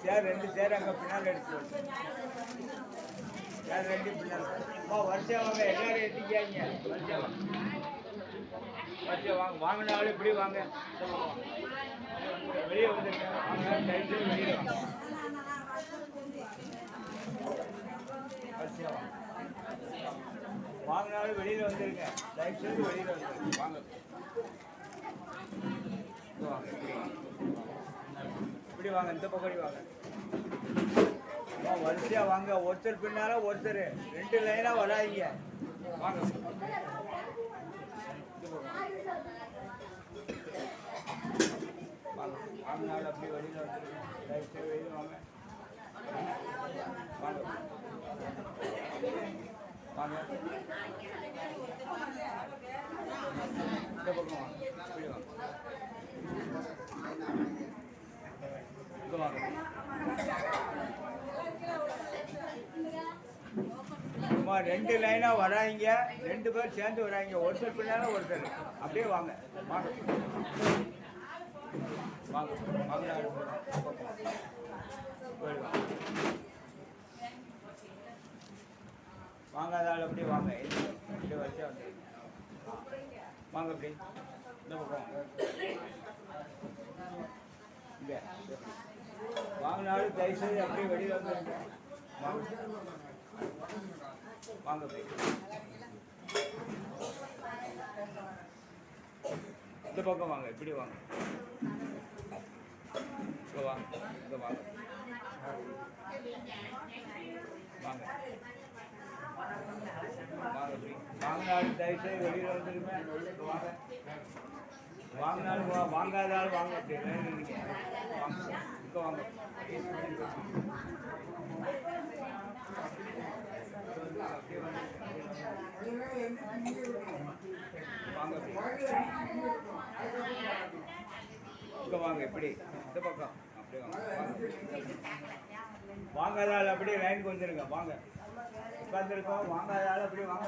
சேர் 2 சேர் அங்கே பின்னால் எடுத்து சேர் 2 பின்னால் வருஷம் வாங்க எல்லாரும் எத்திக்காங்க வருஷம் வாங்க வாங்கினாலும் இப்படி வாங்க வெளியே வந்துருங்க வாங்க டைட்டு வெளியே வாங்க வருஷம் வாங்கினாலும் வெளியில் வந்துருங்க டைட்டு வெளியில் வந்துருங்க வாங்க இப்படி வாங்க இந்த பக்கடி வாங்க வரிசையா வாங்க ஒருத்தர் பின்னால ஒருத்தர் 2 லைனா வராதிங்க வாங்க வாங்கினாலும் அப்படி வெளியில் வந்துருங்க டைட்டு வெளியில் வாங்க வாங்க வாங்க இந்த பக்கம் வாங்க இப்படி வாங்க சும்மா 2 லைனா வராங்க 2 பேர் சேர்ந்து வராங்க ஒருத்தர் பின்னால ஒருத்தர் அப்படியே வாங்க வாங்க வாங்க வாங்காதால் அப்படியே வாங்க 2 வருஷம் வந்து வாங்க அப்படி இந்த பக்கம் இங்கே வாங்கினாலும் தயவுசெய்து அப்படியே வெளியில் வந்துருங்க வாங்க அப்படி இந்த பக்கம் வாங்க இப்படி வாங்க இங்கே வாங்க இங்கே வாங்க வாங்க வாங்க அப்படி வாங்கினாலும் தயவுசெய்து வெளியில் வந்துருமே வாங்க வாங்கினாலும் வாங்காதாலும் வாங்க அப்படி வாங்க இங்கே வாங்க வாங்க இங்கே வாங்க இப்படி இந்த பக்கம் அப்படியே வாங்க வாங்காதால் அப்படியே லைனுக்கு வந்துருங்க வாங்க உட்காந்துருக்கோம் வாங்காதால் அப்படி வாங்க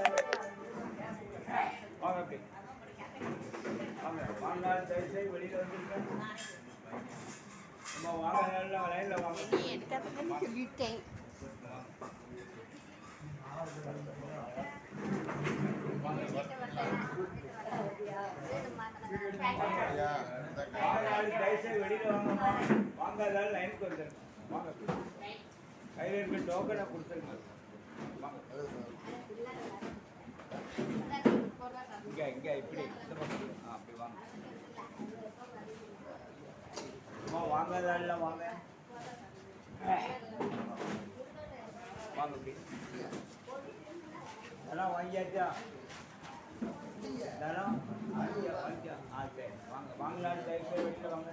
வாங்க அப்படி வாங்க வாங்கினாலும் தயவுசெய்து வெளியில் வந்துருங்க நம்ம வாங்காதால லைனில் வாங்க சொல்லிட்டேன் தயவுசெய்து வெளியில் வாங்கம்மா வாங்காதால லைனுக்கு வந்துருங்க வாங்க கையில் இருக்க டோக்கனை கொடுத்துருங்க இங்கே இங்கே இப்படி இந்த பக்கம் அப்படி வாங்க அம்மா வாங்காதால வாங்க வாங்க இப்படி இதெல்லாம் வாங்கியாச்சா இதெல்லாம் வாங்கியா சரி வாங்க வாங்கலான்னு தயவுசெய்து வெளியில் வாங்க